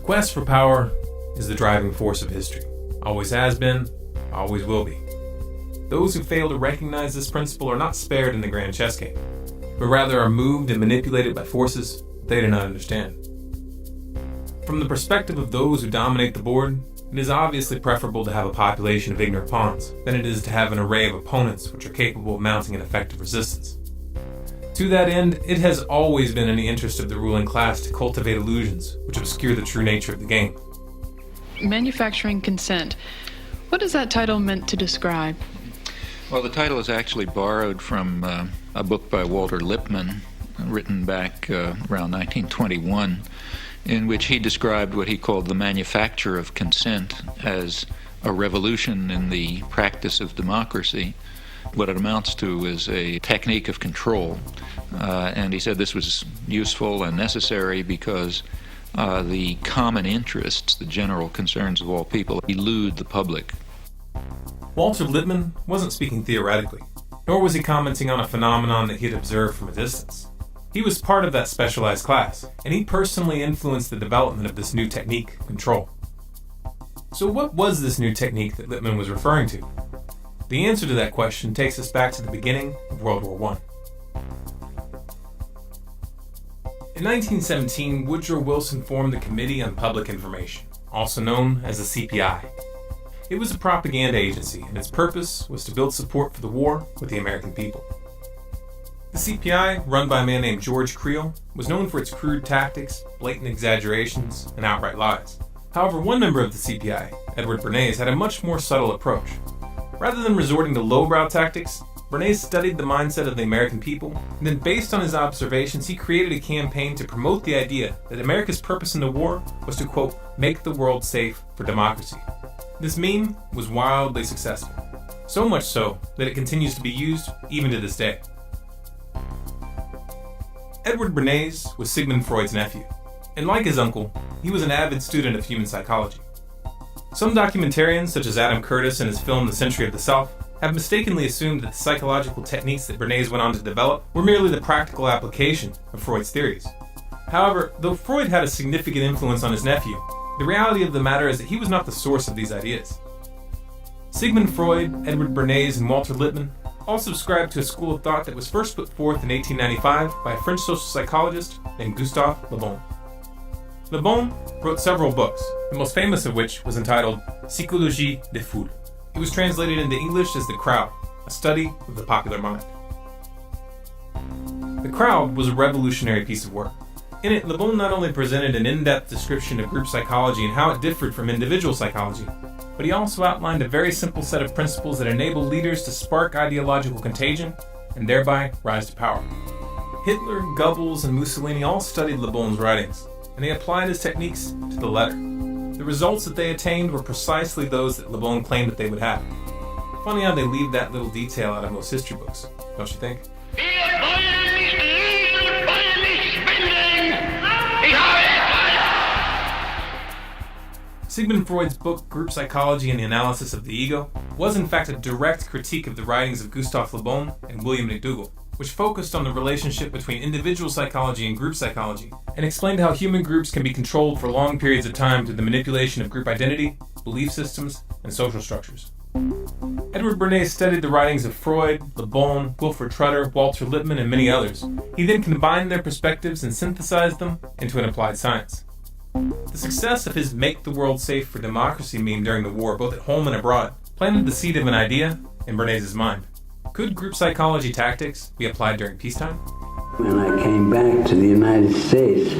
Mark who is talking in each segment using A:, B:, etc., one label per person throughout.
A: quest for power is the driving force of history. Always has been, always will be. Those who fail to recognize this principle are not spared in the grand chess game, but rather are moved and manipulated by forces they do not understand. From the perspective of those who dominate the board, it is obviously preferable to have a population of ignorant pawns than it is to have an array of opponents which are capable of mounting an effective resistance. To that end, it has always been in the interest of the ruling class to cultivate illusions which obscure the true nature of the game.
B: Manufacturing consent. What is that title meant to describe?
C: Well, the title is actually borrowed from a book by Walter Lippmann, written back around 1921, in which he described what he called the manufacture of consent as a revolution in the practice of democracy. What it amounts to is a technique of control. And he said this was useful and necessary because the common interests, the general concerns of all people, elude the public.
A: Walter Lippmann wasn't speaking theoretically, nor was he commenting on a phenomenon that he had observed from a distance. He was part of that specialized class, and he personally influenced the development of this new technique, control. So what was this new technique that Lippmann was referring to? The answer to that question takes us back to the beginning of World War I. In 1917, Woodrow Wilson formed the Committee on Public Information, also known as the CPI. It was a propaganda agency, and its purpose was to build support for the war with the American people. The CPI, run by a man named George Creel, was known for its crude tactics, blatant exaggerations, and outright lies. However, one member of the CPI, Edward Bernays, had a much more subtle approach. Rather than resorting to lowbrow tactics, Bernays studied the mindset of the American people, and then based on his observations, he created a campaign to promote the idea that America's purpose in the war was to, quote, make the world safe for democracy. This meme was wildly successful, so much so that it continues to be used even to this day. Edward Bernays was Sigmund Freud's nephew, and like his uncle, he was an avid student of human psychology. Some documentarians, such as Adam Curtis in his film The Century of the Self, have mistakenly assumed that the psychological techniques that Bernays went on to develop were merely the practical application of Freud's theories. However, though Freud had a significant influence on his nephew, the reality of the matter is that he was not the source of these ideas. Sigmund Freud, Edward Bernays, and Walter Lippmann all subscribed to a school of thought that was first put forth in 1895 by a French social psychologist named Gustave Le Bon. Le Bon wrote several books, the most famous of which was entitled Psychologie des Foules. It was translated into English as The Crowd, a study of the popular mind. The Crowd was a revolutionary piece of work. In it, Le Bon not only presented an in-depth description of group psychology and how it differed from individual psychology, but he also outlined a very simple set of principles that enable leaders to spark ideological contagion and thereby rise to power. Hitler, Goebbels, and Mussolini all studied Le Bon's writings, and they applied his techniques to the letter. The results that they attained were precisely those that Le Bon claimed that they would have. Funny how they leave that little detail out of most history books, don't you think? Sigmund Freud's book, Group Psychology and the Analysis of the Ego, was in fact a direct critique of the writings of Gustave Le Bon and William McDougall, which focused on the relationship between individual psychology and group psychology, and explained how human groups can be controlled for long periods of time through the manipulation of group identity, belief systems, and social structures. Edward Bernays studied the writings of Freud, Le Bon, Wilfred Trutter, Walter Lippmann, and many others. He then combined their perspectives and synthesized them into an applied science. The success of his Make the World Safe for Democracy meme during the war, both at home and abroad, planted the seed of an idea in Bernays' mind. Could group psychology tactics be applied during peacetime?
D: When I came back to the United States,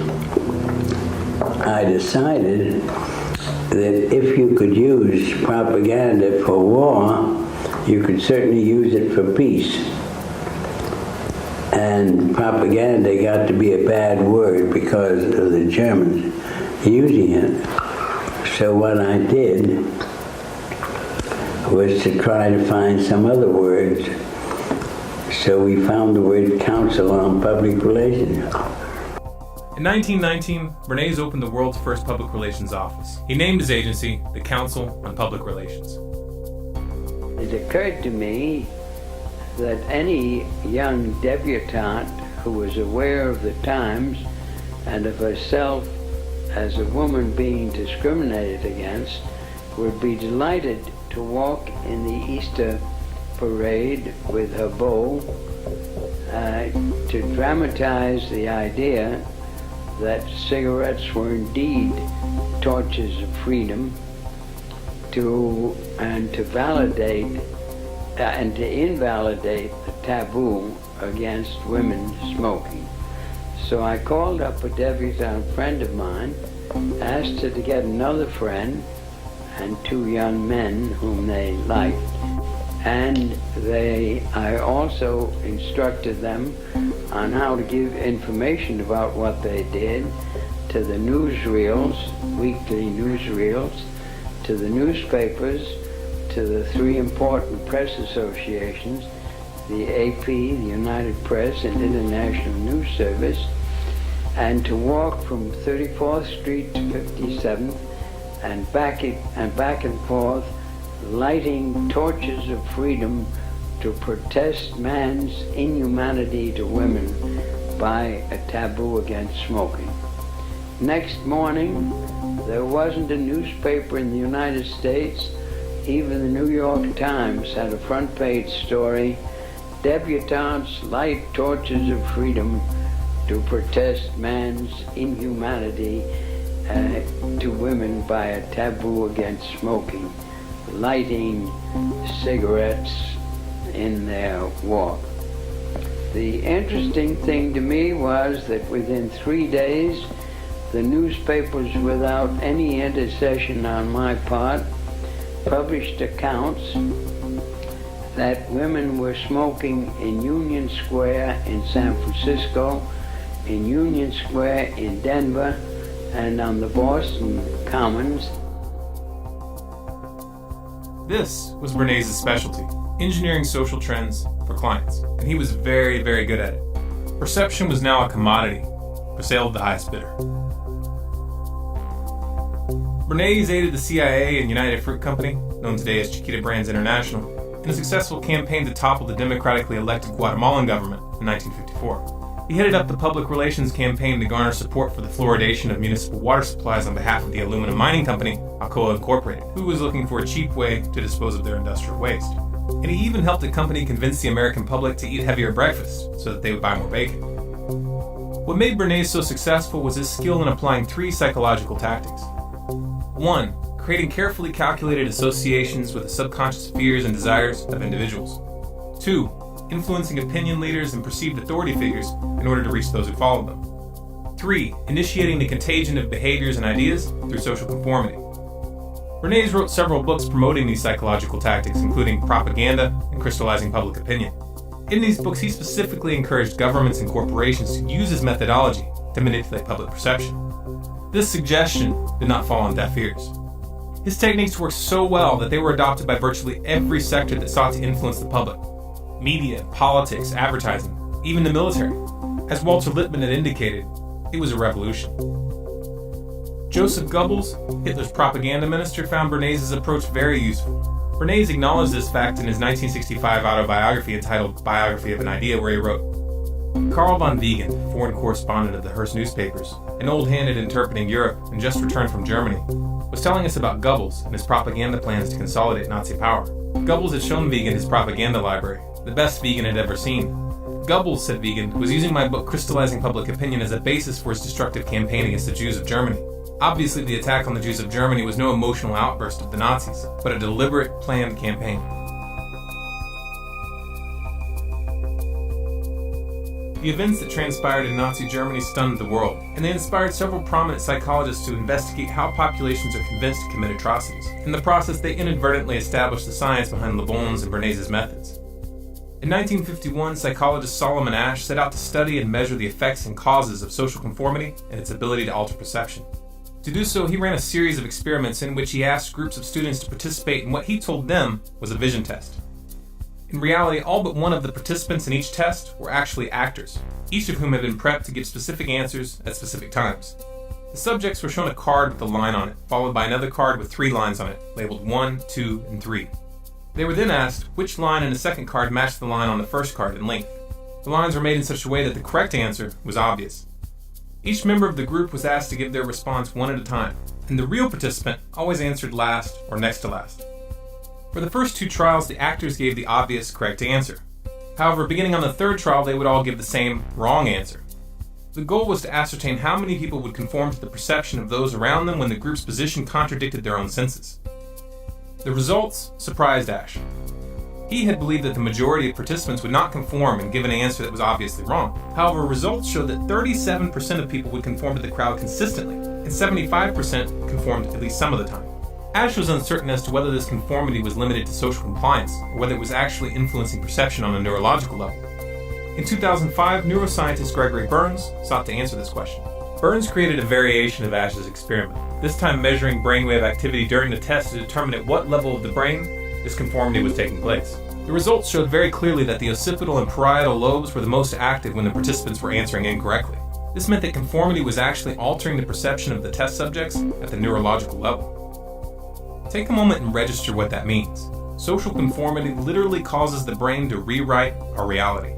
D: I decided that if you could use propaganda for war, you could certainly use it for peace. And propaganda got to be a bad word because of the Germans using it. So what I did was to try to find some other words. So we found the word Council on Public Relations.
A: In 1919, Bernays opened the world's first public relations office. He named his agency the Council on Public Relations.
D: It occurred to me that any young debutante who was aware of the times and of herself as a woman being discriminated against, would be delighted to walk in the Easter parade with her bow to dramatize the idea that cigarettes were indeed torches of freedom, to validate and to invalidate the taboo against women smoking. So I called up a debutante friend of mine, asked her to get another friend and two young men whom they liked, and I also instructed them on how to give information about what they did to the newsreels, weekly newsreels, to the newspapers, to the three important press associations, the AP, the United Press, and International News Service, and to walk from 34th Street to 57th and back and forth, lighting torches of freedom to protest man's inhumanity to women by a taboo against smoking. Next morning, there wasn't a newspaper in the United States, even the New York Times had a front page story, "Debutantes light torches of freedom to protest man's inhumanity to women by a taboo against smoking, lighting cigarettes in their walk." The interesting thing to me was that within 3 days, the newspapers, without any intercession on my part, published accounts that women were smoking in Union Square in San Francisco, in Union Square in Denver, and on the Boston Commons.
A: This was Bernays' specialty, engineering social trends for clients, and he was very, very good at it. Perception was now a commodity, for sale to the highest bidder. Bernays aided the CIA and United Fruit Company, known today as Chiquita Brands International, in a successful campaign to topple the democratically elected Guatemalan government in 1954. He headed up the public relations campaign to garner support for the fluoridation of municipal water supplies on behalf of the aluminum mining company, Alcoa Incorporated, who was looking for a cheap way to dispose of their industrial waste. And he even helped the company convince the American public to eat heavier breakfast so that they would buy more bacon. What made Bernays so successful was his skill in applying 3 psychological tactics. 1. Creating carefully calculated associations with the subconscious fears and desires of individuals. 2. Influencing opinion leaders and perceived authority figures in order to reach those who follow them. 3. Initiating the contagion of behaviors and ideas through social conformity. Bernays wrote several books promoting these psychological tactics, including Propaganda and Crystallizing Public Opinion. In these books, he specifically encouraged governments and corporations to use his methodology to manipulate public perception. This suggestion did not fall on deaf ears. His techniques worked so well that they were adopted by virtually every sector that sought to influence the public. Media, politics, advertising, even the military. As Walter Lippmann had indicated, it was a revolution. Joseph Goebbels, Hitler's propaganda minister, found Bernays' approach very useful. Bernays acknowledged this fact in his 1965 autobiography entitled Biography of an Idea, where he wrote, "Karl von Wiegand, foreign correspondent of the Hearst newspapers, an old hand at interpreting Europe and just returned from Germany, was telling us about Goebbels and his propaganda plans to consolidate Nazi power. Goebbels had shown Wiegand his propaganda library, the best Wiegand had ever seen. Goebbels, said Wiegand, was using my book Crystallizing Public Opinion as a basis for his destructive campaign against the Jews of Germany. Obviously, the attack on the Jews of Germany was no emotional outburst of the Nazis, but a deliberate, planned campaign." The events that transpired in Nazi Germany stunned the world, and they inspired several prominent psychologists to investigate how populations are convinced to commit atrocities. In the process, they inadvertently established the science behind Le Bon's and Bernays' methods. In 1951, psychologist Solomon Asch set out to study and measure the effects and causes of social conformity and its ability to alter perception. To do so, he ran a series of experiments in which he asked groups of students to participate in what he told them was a vision test. In reality, all but one of the participants in each test were actually actors, each of whom had been prepped to give specific answers at specific times. The subjects were shown a card with a line on it, followed by another card with 3 lines on it, labeled 1, 2, and 3. They were then asked which line in the second card matched the line on the first card in length. The lines were made in such a way that the correct answer was obvious. Each member of the group was asked to give their response one at a time, and the real participant always answered last or next to last. For the first 2 trials, the actors gave the obvious correct answer. However, beginning on the 3rd trial, they would all give the same wrong answer. The goal was to ascertain how many people would conform to the perception of those around them when the group's position contradicted their own senses. The results surprised Ash. He had believed that the majority of participants would not conform and give an answer that was obviously wrong. However, results showed that 37% of people would conform to the crowd consistently, and 75% conformed at least some of the time. Ash was uncertain as to whether this conformity was limited to social compliance, or whether it was actually influencing perception on a neurological level. In 2005, neuroscientist Gregory Burns sought to answer this question. Burns created a variation of Ash's experiment, this time measuring brainwave activity during the test to determine at what level of the brain this conformity was taking place. The results showed very clearly that the occipital and parietal lobes were the most active when the participants were answering incorrectly. This meant that conformity was actually altering the perception of the test subjects at the neurological level. Take a moment and register what that means. Social conformity literally causes the brain to rewrite our reality.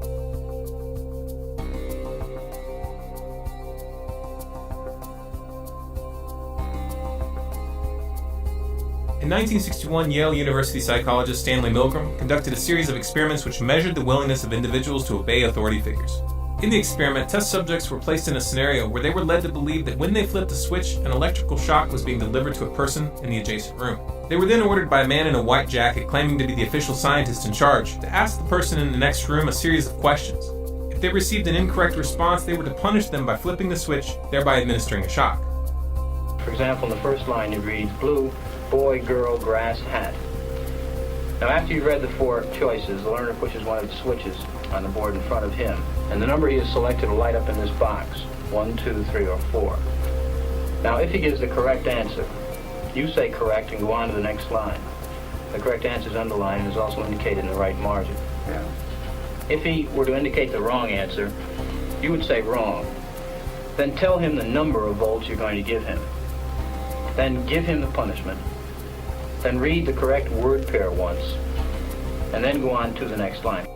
A: In 1961, Yale University psychologist Stanley Milgram conducted a series of experiments which measured the willingness of individuals to obey authority figures. In the experiment, test subjects were placed in a scenario where they were led to believe that when they flipped a switch, an electrical shock was being delivered to a person in the adjacent room. They were then ordered by a man in a white jacket claiming to be the official scientist in charge to ask the person in the next room a series of questions. If they received an incorrect response, they were to punish them by flipping the switch, thereby administering a shock.
E: For example, in the first line it reads, blue, boy, girl, grass, hat. Now after you've read the 4 choices, the learner pushes one of the switches on the board in front of him, and the number he has selected will light up in this box, 1, 2, 3, or 4. Now if he gives the correct answer, you say correct and go on to the next line. The correct answer is underlined and is also indicated in the right margin. Yeah. If he were to indicate the wrong answer, you would say wrong. Then tell him the number of volts you're going to give him. Then give him the punishment. Then read the correct word pair once, and then go on to the next line.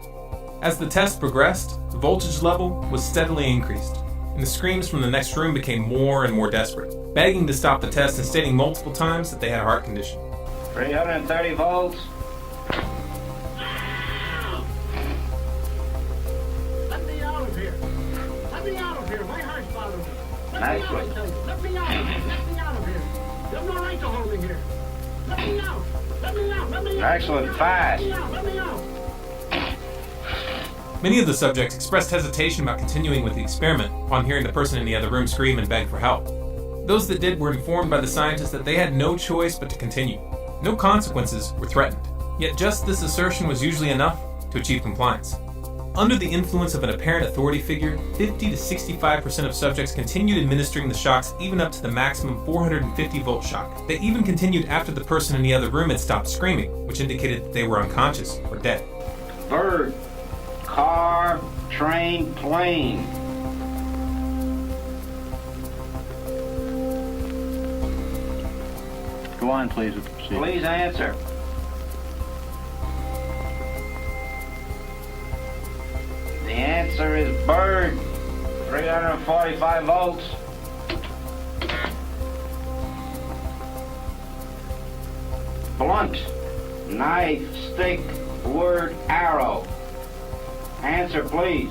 A: As the test progressed, the voltage level was steadily increased, and the screams from the next room became more and more desperate, begging to stop the test and stating multiple times that they had a heart condition.
E: 330 volts.
F: Let me out of here. Let me out of here. My heart's bothering me.
E: Nice one.
F: Let me out. Let me out of here. You have no right to hold me here. Let me out. Let me out. Let me out.
E: Excellent. Fast.
F: Let me out. Let me out.
A: Many of the subjects expressed hesitation about continuing with the experiment upon hearing the person in the other room scream and beg for help. Those that did were informed by the scientists that they had no choice but to continue. No consequences were threatened, yet just this assertion was usually enough to achieve compliance. Under the influence of an apparent authority figure, 50 to 65% of subjects continued administering the shocks even up to the maximum 450 volt shock. They even continued after the person in the other room had stopped screaming, which indicated that they were unconscious or dead.
E: Bird, car, train, plane.
G: Go on, please, with the procedure.
E: Please answer. The answer is bird, 345 volts. Blunt, knife, stick, word, arrow. Answer, please.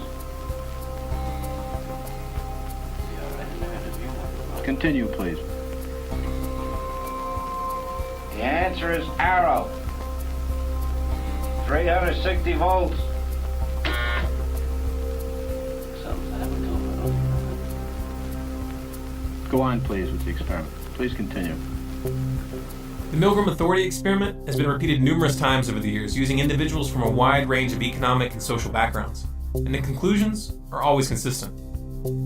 G: Continue, please.
E: The answer is arrow, 360 volts.
G: Go on, please, with the experiment. Please continue.
A: The Milgram Authority experiment has been repeated numerous times over the years using individuals from a wide range of economic and social backgrounds, and the conclusions are always consistent.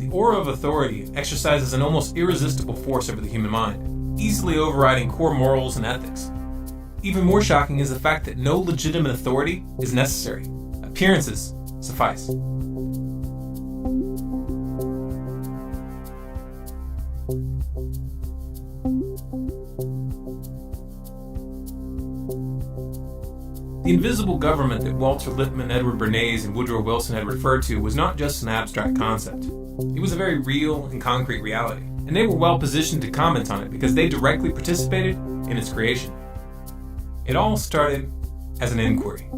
A: The aura of authority exercises an almost irresistible force over the human mind, easily overriding core morals and ethics. Even more shocking is the fact that no legitimate authority is necessary. Appearances suffice. The invisible government that Walter Lippmann, Edward Bernays, and Woodrow Wilson had referred to was not just an abstract concept. It was a very real and concrete reality, and they were well positioned to comment on it because they directly participated in its creation. It all started as an inquiry.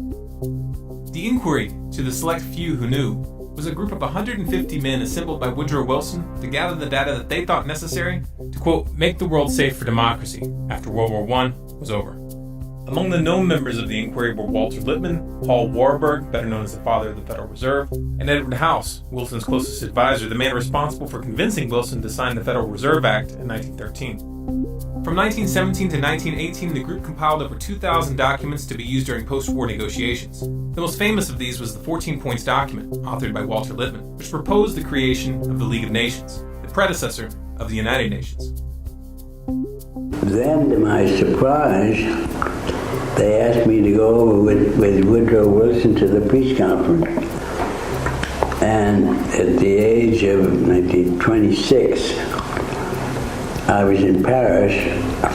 A: The inquiry, to the select few who knew, was a group of 150 men assembled by Woodrow Wilson to gather the data that they thought necessary to, quote, make the world safe for democracy after World War I was over. Among the known members of the inquiry were Walter Lippmann, Paul Warburg, better known as the father of the Federal Reserve, and Edward House, Wilson's closest advisor, the man responsible for convincing Wilson to sign the Federal Reserve Act in 1913. From 1917 to 1918, the group compiled over 2,000 documents to be used during post-war negotiations. The most famous of these was the 14 Points document, authored by Walter Lippmann, which proposed the creation of the League of Nations, the predecessor of the United Nations.
D: Then, to my surprise, they asked me to go over with Woodrow Wilson to the peace conference. And at the age of 1926, I was in Paris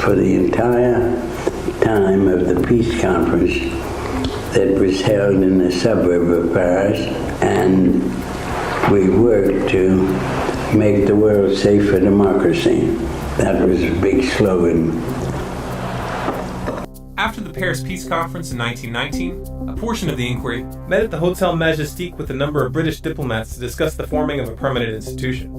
D: for the entire time of the peace conference that was held in the suburb of Paris, and we worked to make the world safe for democracy. That was a big slogan.
A: After the Paris Peace Conference in 1919, a portion of the inquiry met at the Hotel Majestic with a number of British diplomats to discuss the forming of a permanent institution.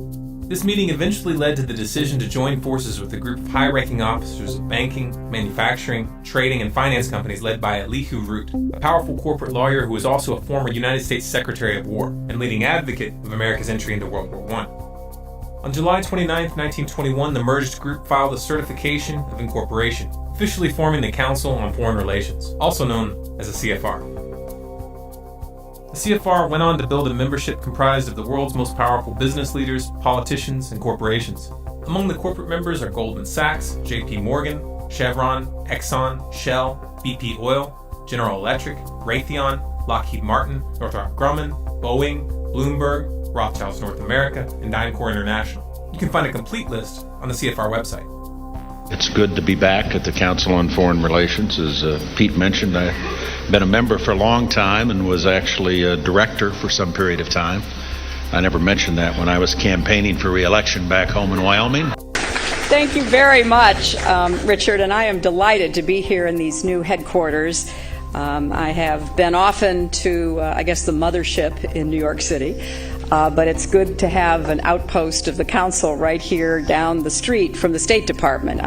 A: This meeting eventually led to the decision to join forces with a group of high-ranking officers of banking, manufacturing, trading, and finance companies led by Elihu Root, a powerful corporate lawyer who was also a former United States Secretary of War and leading advocate of America's entry into World War I. On July 29, 1921, the merged group filed a certification of incorporation, officially forming the Council on Foreign Relations, also known as the CFR. The CFR went on to build a membership comprised of the world's most powerful business leaders, politicians, and corporations. Among the corporate members are Goldman Sachs, JP Morgan, Chevron, Exxon, Shell, BP Oil, General Electric, Raytheon, Lockheed Martin, Northrop Grumman, Boeing, Bloomberg, Rothschilds North America, and DynCorp International. You can find a complete list on the CFR website.
H: It's good to be back at the Council on Foreign Relations. As Pete mentioned, I've been a member for a long time and was actually a director for some period of time. I never mentioned that when I was campaigning for re-election back home in Wyoming.
I: Thank you very much, Richard, and I am delighted to be here in these new headquarters. I have been often to, the mothership in New York City. But it's good to have an outpost of the council right here down the street from the State Department.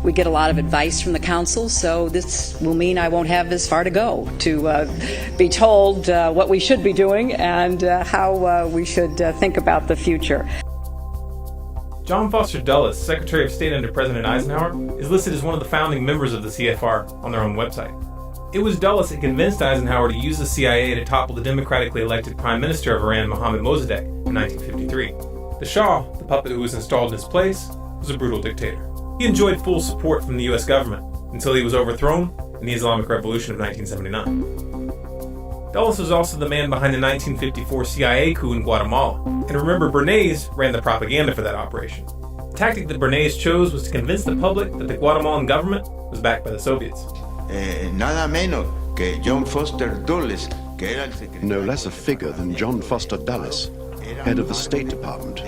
I: We get a lot of advice from the council, so this will mean I won't have as far to go to be told what we should be doing and how we should think about the future.
A: John Foster Dulles, Secretary of State under President Eisenhower, is listed as one of the founding members of the CFR on their own website. It was Dulles that convinced Eisenhower to use the CIA to topple the democratically elected Prime Minister of Iran, Mohammad Mossadegh, in 1953. The Shah, the puppet who was installed in his place, was a brutal dictator. He enjoyed full support from the U.S. government until he was overthrown in the Islamic Revolution of 1979. Dulles was also the man behind the 1954 CIA coup in Guatemala, and remember, Bernays ran the propaganda for that operation. The tactic that Bernays chose was to convince the public that the Guatemalan government was backed by the Soviets.
J: Nada menos que John Foster Dulles, que era el secretario.
K: No less a figure than John Foster Dulles, head of the State Department,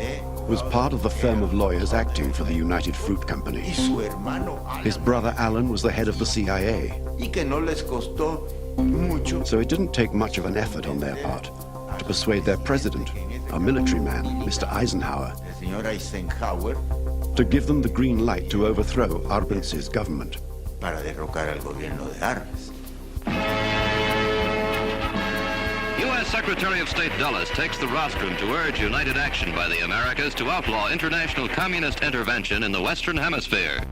K: was part of the firm of lawyers acting for the United Fruit Company. His brother Alan was the head of the CIA. So it didn't take much of an effort on their part to persuade their president, a military man, Mr. Eisenhower, to give them the green light to overthrow Arbenzi's government.
J: Para derrocar al gobierno de Arbenz.
L: U.S. Secretary of State Dulles takes the rostrum to urge united action by the Americas to outlaw international communist intervention in the Western Hemisphere.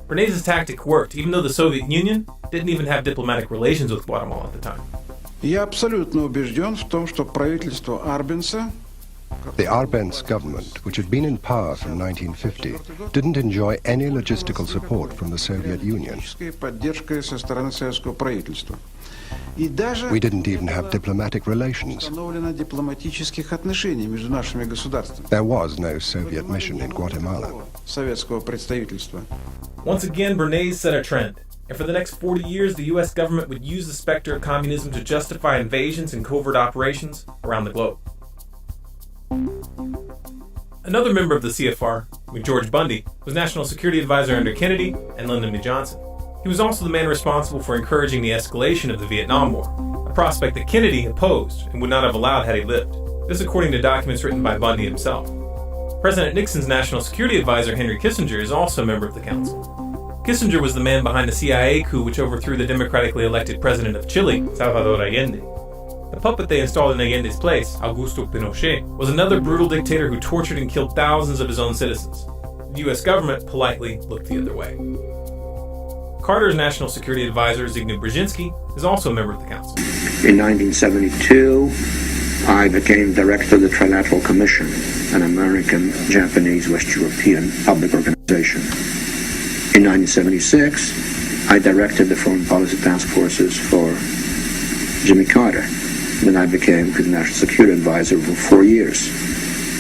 A: Bernays' tactic worked, even though the Soviet Union didn't even have diplomatic relations with Guatemala at the time.
M: Я абсолютно убежден в том, что правительство Арбенца
N: The Arbenz government, which had been in power from 1950, didn't enjoy any logistical support from the Soviet Union. We didn't even have diplomatic relations. There was no Soviet mission in Guatemala.
A: Once again, Bernays set a trend, and for the next 40 years, the U.S. government would use the specter of communism to justify invasions and covert operations around the globe. Another member of the CFR, George Bundy, was National Security Advisor under Kennedy and Lyndon B. Johnson. He was also the man responsible for encouraging the escalation of the Vietnam War, a prospect that Kennedy opposed and would not have allowed had he lived. This according to documents written by Bundy himself. President Nixon's National Security Advisor Henry Kissinger is also a member of the council. Kissinger was the man behind the CIA coup which overthrew the democratically elected president of Chile, Salvador Allende. The puppet they installed in Allende's place, Augusto Pinochet, was another brutal dictator who tortured and killed thousands of his own citizens. The U.S. government politely looked the other way. Carter's National Security Advisor, Zbigniew Brzezinski, is also a member of the council.
O: In 1972, I became director of the Trilateral Commission, an American, Japanese, West European public organization. In 1976, I directed the Foreign Policy Task Forces for Jimmy Carter. Then I became the National Security Advisor for 4 years.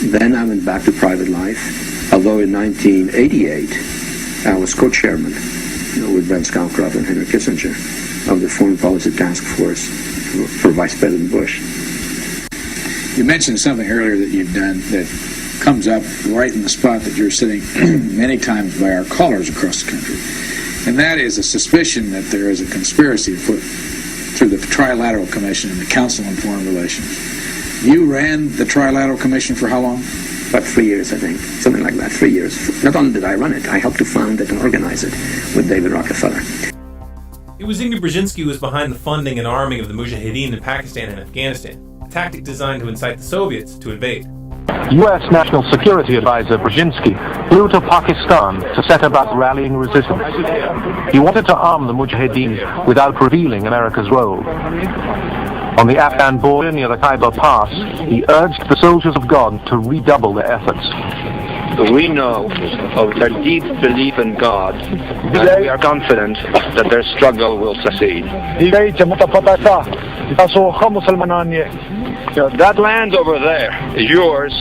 O: Then I went back to private life, although in 1988, I was co-chairman with Brent Scowcroft and Henry Kissinger of the Foreign Policy Task Force for Vice President Bush.
P: You mentioned something earlier that you've done that comes up right in the spot that you're sitting many times by our callers across the country, and that is a suspicion that there is a conspiracy afoot through the Trilateral Commission and the Council on Foreign Relations. You ran the Trilateral Commission for how long?
O: About 3 years, I think. Something like that, 3 years. Not only did I run it, I helped to found it and organize it with David Rockefeller.
A: It was Zbigniew Brzezinski who was behind the funding and arming of the Mujahideen in Pakistan and Afghanistan, a tactic designed to incite the Soviets to invade.
Q: U.S. National Security Advisor Brzezinski flew to Pakistan to set about rallying resistance. He wanted to arm the Mujahideen without revealing America's role. On the Afghan border near the Khyber Pass, he urged the soldiers of God to redouble their efforts.
R: We know of their deep belief in God, and we are confident that their struggle will succeed. That land over there is yours.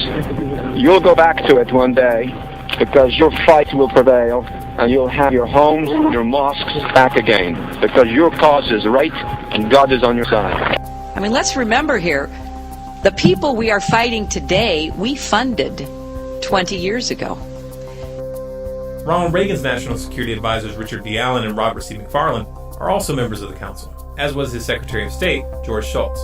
R: You'll go back to it one day because your fight will prevail and you'll have your homes, your mosques back again because your cause is right and God is on your side.
I: I mean, let's remember here, the people we are fighting today, we funded 20 years ago.
A: Ronald Reagan's National Security Advisors Richard B. Allen and Robert C. McFarlane are also members of the council, as was his Secretary of State, George Shultz.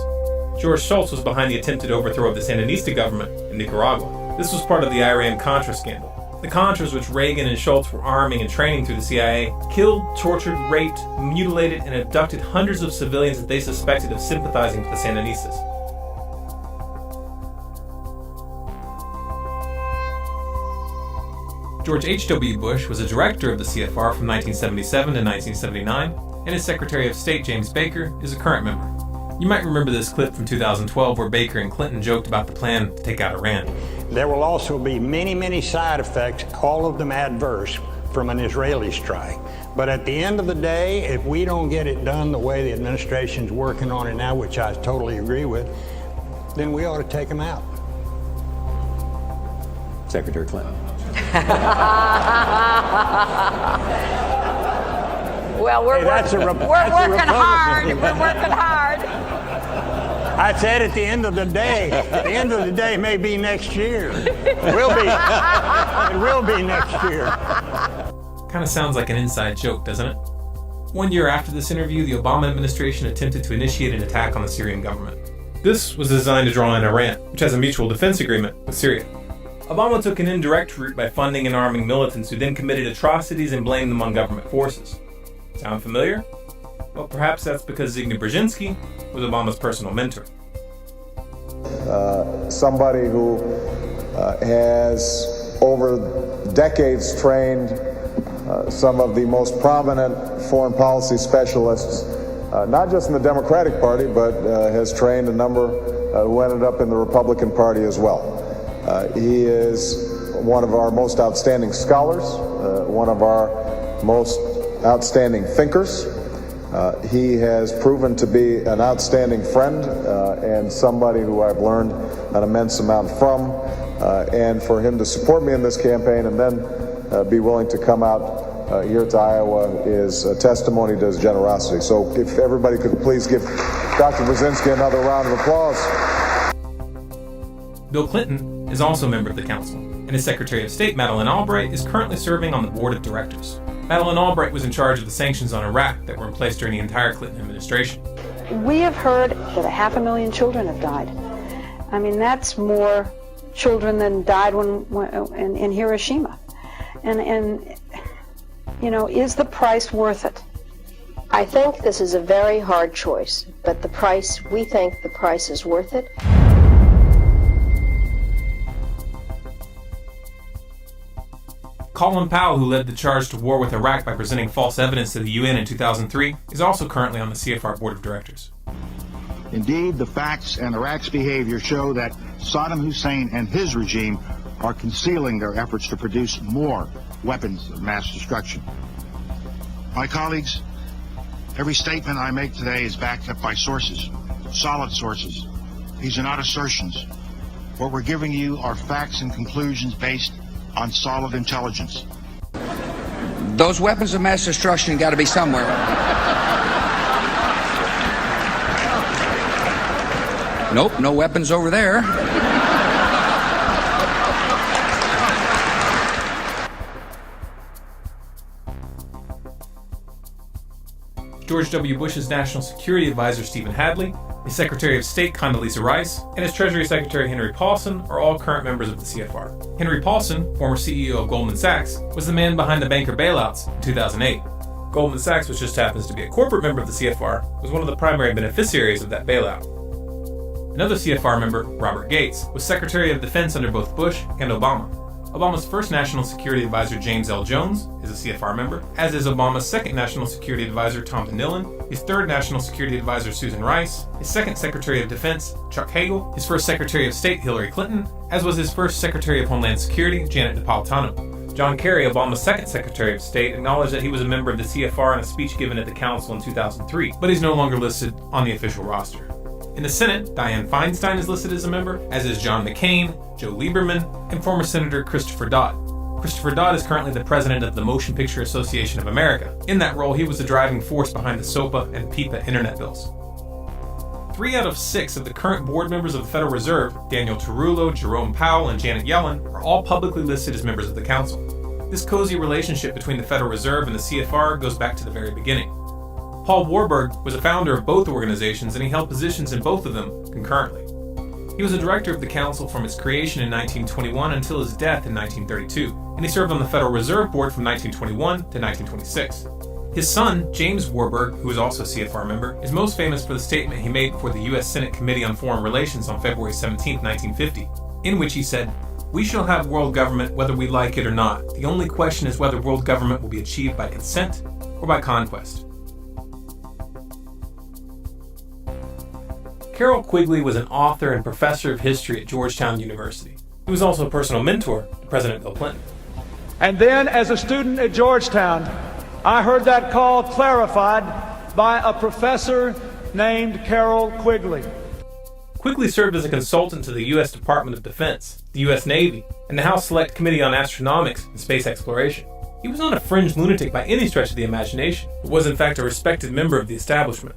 A: George Shultz was behind the attempted overthrow of the Sandinista government in Nicaragua. This was part of the Iran-Contra scandal. The Contras, which Reagan and Shultz were arming and training through the CIA, killed, tortured, raped, mutilated, and abducted hundreds of civilians that they suspected of sympathizing with the Sandinistas. George H.W. Bush was a director of the CFR from 1977 to 1979, and his Secretary of State, James Baker, is a current member. You might remember this clip from 2012 where Baker and Clinton joked about the plan to take out Iran.
S: There will also be many, many side effects, all of them adverse, from an Israeli strike. But at the end of the day, if we don't get it done the way the administration's working on it now, which I totally agree with, then we ought to take them out.
T: Secretary Clinton.
I: Well, we're working hard. We're working hard.
S: I said at the end of the day may be next year. It will be next year.
A: Kind of sounds like an inside joke, doesn't it? 1 year after this interview, the Obama administration attempted to initiate an attack on the Syrian government. This was designed to draw in Iran, which has a mutual defense agreement with Syria. Obama took an indirect route by funding and arming militants who then committed atrocities and blamed them on government forces. Sound familiar? Well, perhaps that's because Zbigniew Brzezinski was Obama's personal mentor.
U: Somebody who has over decades trained some of the most prominent foreign policy specialists, not just in the Democratic Party, but has trained a number who ended up in the Republican Party as well. He is one of our most outstanding scholars, one of our most outstanding thinkers. He has proven to be an outstanding friend and somebody who I've learned an immense amount from. And for him to support me in this campaign and then be willing to come out here to Iowa is a testimony to his generosity. So if everybody could please give Dr. Brzezinski another round of applause.
A: Bill Clinton is also a member of the council, and his Secretary of State, Madeleine Albright, is currently serving on the board of directors. Madeleine Albright was in charge of the sanctions on Iraq that were in place during the entire Clinton administration.
T: We have heard that 500,000 children have died. I mean, that's more children than died in Hiroshima. And you know, is the price worth it?
V: I think this is a very hard choice, but we think the price is worth it.
A: Colin Powell, who led the charge to war with Iraq by presenting false evidence to the UN in 2003, is also currently on the CFR board of directors.
W: Indeed, the facts and Iraq's behavior show that Saddam Hussein and his regime are concealing their efforts to produce more weapons of mass destruction. My colleagues, every statement I make today is backed up by sources, solid sources. These are not assertions. What we're giving you are facts and conclusions based on solid intelligence.
X: Those weapons of mass destruction got to be somewhere. Nope, no weapons over there.
A: George W. Bush's National Security Advisor, Stephen Hadley, his Secretary of State, Condoleezza Rice, and his Treasury Secretary, Henry Paulson, are all current members of the CFR. Henry Paulson, former CEO of Goldman Sachs, was the man behind the banker bailouts in 2008. Goldman Sachs, which just happens to be a corporate member of the CFR, was one of the primary beneficiaries of that bailout. Another CFR member, Robert Gates, was Secretary of Defense under both Bush and Obama. Obama's first National Security Advisor, James L. Jones, is a CFR member, as is Obama's second National Security Advisor, Tom DeNillen, his third National Security Advisor, Susan Rice, his second Secretary of Defense, Chuck Hagel, his first Secretary of State, Hillary Clinton, as was his first Secretary of Homeland Security, Janet Napolitano. John Kerry, Obama's second Secretary of State, acknowledged that he was a member of the CFR in a speech given at the Council in 2003, but he's no longer listed on the official roster. In the Senate, Dianne Feinstein is listed as a member, as is John McCain, Joe Lieberman, and former Senator Christopher Dodd. Christopher Dodd is currently the president of the Motion Picture Association of America. In that role, he was the driving force behind the SOPA and PIPA internet bills. 3 out of 6 of the current board members of the Federal Reserve, Daniel Tarullo, Jerome Powell, and Janet Yellen, are all publicly listed as members of the Council. This cozy relationship between the Federal Reserve and the CFR goes back to the very beginning. Paul Warburg was a founder of both organizations, and he held positions in both of them concurrently. He was a director of the Council from its creation in 1921 until his death in 1932, and he served on the Federal Reserve Board from 1921 to 1926. His son, James Warburg, who is also a CFR member, is most famous for the statement he made before the U.S. Senate Committee on Foreign Relations on February 17, 1950, in which he said, "We shall have world government whether we like it or not. The only question is whether world government will be achieved by consent or by conquest." Carroll Quigley was an author and professor of history at Georgetown University. He was also a personal mentor to President Bill Clinton.
Y: And then, as a student at Georgetown, I heard that call clarified by a professor named Carroll Quigley.
A: Quigley served as a consultant to the U.S. Department of Defense, the U.S. Navy, and the House Select Committee on Astronomics and Space Exploration. He was not a fringe lunatic by any stretch of the imagination, but was in fact a respected member of the establishment.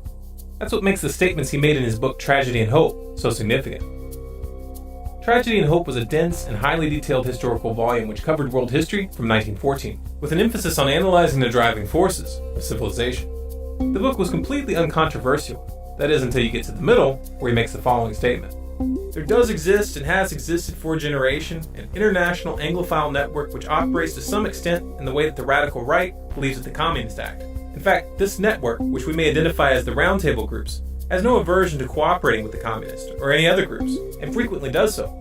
A: That's what makes the statements he made in his book Tragedy and Hope so significant. Tragedy and Hope was a dense and highly detailed historical volume which covered world history from 1914, with an emphasis on analyzing the driving forces of civilization. The book was completely uncontroversial, that is until you get to the middle, where he makes the following statement. There does exist and has existed for a generation an international Anglophile network which operates to some extent in the way that the radical right believes with the Communist Act. In fact, this network, which we may identify as the Roundtable groups, has no aversion to cooperating with the communists or any other groups, and frequently does so.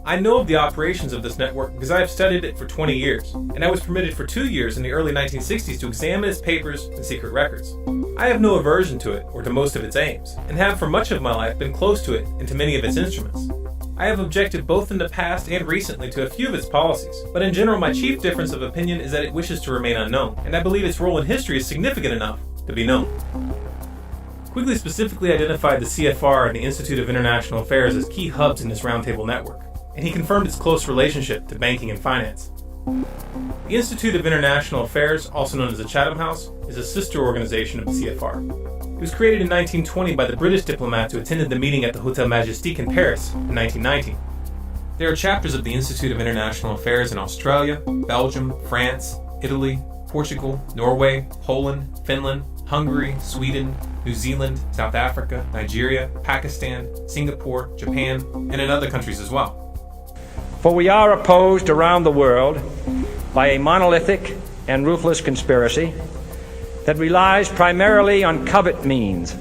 A: I know of the operations of this network because I have studied it for 20 years, and I was permitted for 2 years in the early 1960s to examine its papers and secret records. I have no aversion to it or to most of its aims, and have for much of my life been close to it and to many of its instruments. I have objected both in the past and recently to a few of its policies, but in general my chief difference of opinion is that it wishes to remain unknown, and I believe its role in history is significant enough to be known. Quigley specifically identified the CFR and the Institute of International Affairs as key hubs in this roundtable network, and he confirmed its close relationship to banking and finance. The Institute of International Affairs, also known as the Chatham House, is a sister organization of the CFR. It was created in 1920 by the British diplomats who attended the meeting at the Hotel Majestic in Paris in 1919. There are chapters of the Institute of International Affairs in Australia, Belgium, France, Italy, Portugal, Norway, Poland, Finland, Hungary, Sweden, New Zealand, South Africa, Nigeria, Pakistan, Singapore, Japan, and in other countries as well.
B: For we are opposed around the world by a monolithic and ruthless conspiracy that relies primarily on covert means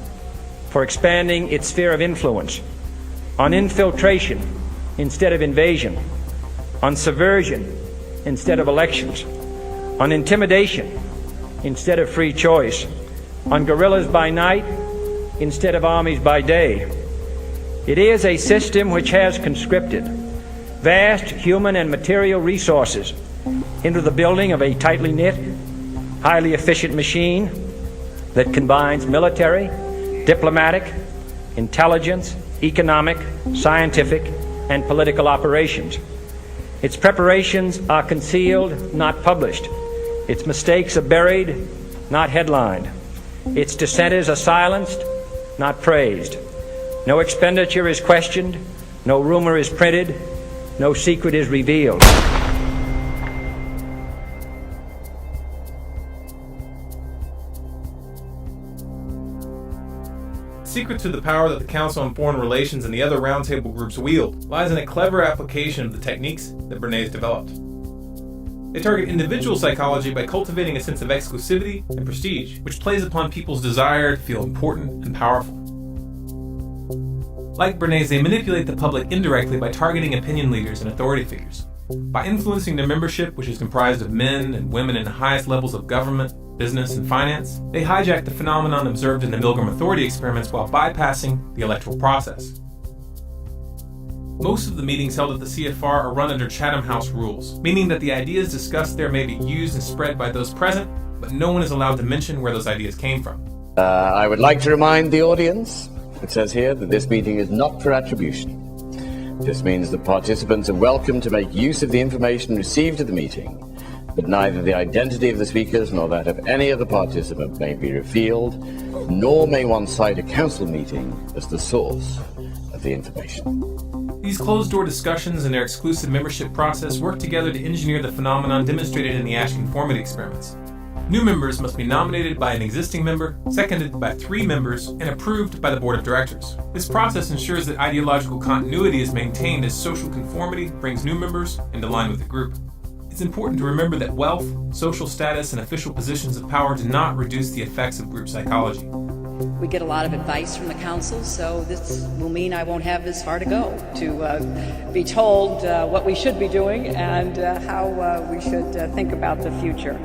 B: for expanding its sphere of influence, on infiltration instead of invasion, on subversion instead of elections, on intimidation instead of free choice, on guerrillas by night instead of armies by day. It is a system which has conscripted vast human and material resources into the building of a tightly knit, highly efficient machine that combines military, diplomatic, intelligence, economic, scientific, and political operations. Its preparations are concealed, not published. Its mistakes are buried, not headlined. Its dissenters are silenced, not praised. No expenditure is questioned, no rumor is printed, no secret is revealed.
A: The secret to the power that the Council on Foreign Relations and the other roundtable groups wield lies in a clever application of the techniques that Bernays developed. They target individual psychology by cultivating a sense of exclusivity and prestige, which plays upon people's desire to feel important and powerful. Like Bernays, they manipulate the public indirectly by targeting opinion leaders and authority figures. By influencing their membership, which is comprised of men and women in the highest levels of government, business, and finance, they hijack the phenomenon observed in the Milgram Authority experiments while bypassing the electoral process. Most of the meetings held at the CFR are run under Chatham House rules, meaning that the ideas discussed there may be used and spread by those present, but no one is allowed to mention where those ideas came from.
C: I would like to remind the audience, it says here, that this meeting is not for attribution. This means that participants are welcome to make use of the information received at the meeting, but neither the identity of the speakers nor that of any other participant may be revealed, nor may one cite a council meeting as the source of the information.
A: These closed-door discussions and their exclusive membership process work together to engineer the phenomenon demonstrated in the Ash conformity experiments. New members must be nominated by an existing member, seconded by 3 members, and approved by the board of directors. This process ensures that ideological continuity is maintained as social conformity brings new members into line with the group. It's important to remember that wealth, social status, and official positions of power do not reduce the effects of group psychology.
I: We get a lot of advice from the council, so this will mean I won't have as far to go to be told what we should be doing and how we should think about the future.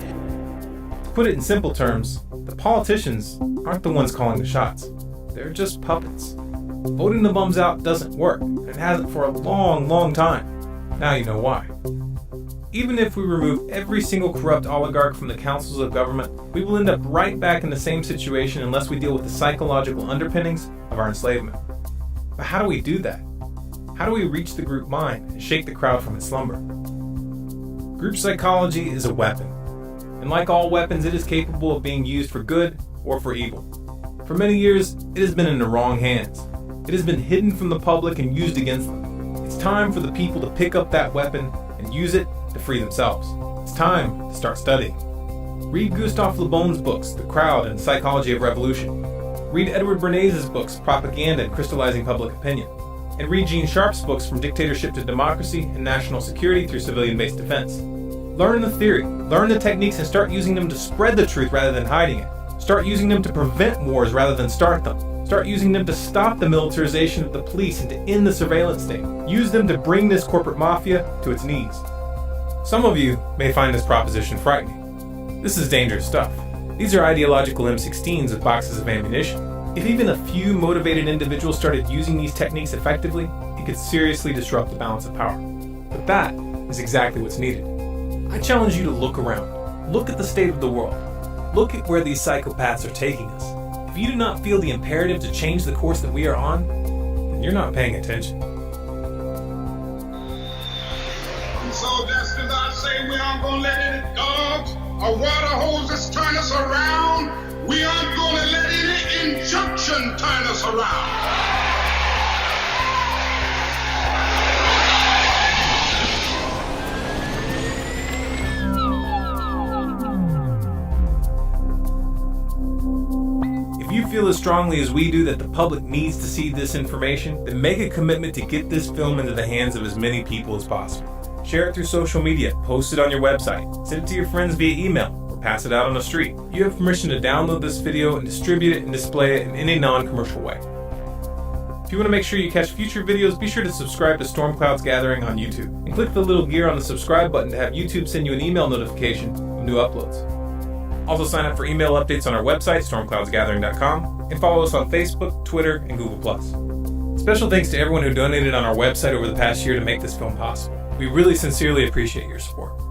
A: To put it in simple terms, the politicians aren't the ones calling the shots. They're just puppets. Voting the bums out doesn't work, and it hasn't for a long, long time. Now you know why. Even if we remove every single corrupt oligarch from the councils of government, we will end up right back in the same situation unless we deal with the psychological underpinnings of our enslavement. But how do we do that? How do we reach the group mind and shake the crowd from its slumber? Group psychology is a weapon, and like all weapons, it is capable of being used for good or for evil. For many years, it has been in the wrong hands. It has been hidden from the public and used against them. It's time for the people to pick up that weapon and use it to free themselves. It's time to start studying. Read Gustave Le Bon's books, The Crowd and Psychology of Revolution. Read Edward Bernays' books, Propaganda and Crystallizing Public Opinion. And read Gene Sharp's books, From Dictatorship to Democracy and National Security Through Civilian-Based Defense. Learn the theory, learn the techniques, and start using them to spread the truth rather than hiding it. Start using them to prevent wars rather than start them. Start using them to stop the militarization of the police and to end the surveillance state. Use them to bring this corporate mafia to its knees. Some of you may find this proposition frightening. This is dangerous stuff. These are ideological M16s with boxes of ammunition. If even a few motivated individuals started using these techniques effectively, it could seriously disrupt the balance of power. But that is exactly what's needed. I challenge you to look around. Look at the state of the world. Look at where these psychopaths are taking us. If you do not feel the imperative to change the course that we are on, then you're not paying attention.
E: So just as I say, we aren't going to let any dogs or water hoses turn us around. We aren't going to let any injunction turn us around.
A: feel as strongly as we do that the public needs to see this information, then make a commitment to get this film into the hands of as many people as possible. Share it through social media, post it on your website, send it to your friends via email, or pass it out on the street. You have permission to download this video and distribute it and display it in any non-commercial way. If you want to make sure you catch future videos, be sure to subscribe to Storm Clouds Gathering on YouTube, and click the little gear on the subscribe button to have YouTube send you an email notification of new uploads. Also sign up for email updates on our website, stormcloudsgathering.com, and follow us on Facebook, Twitter, and Google+. Special thanks to everyone who donated on our website over the past year to make this film possible. We really sincerely appreciate your support.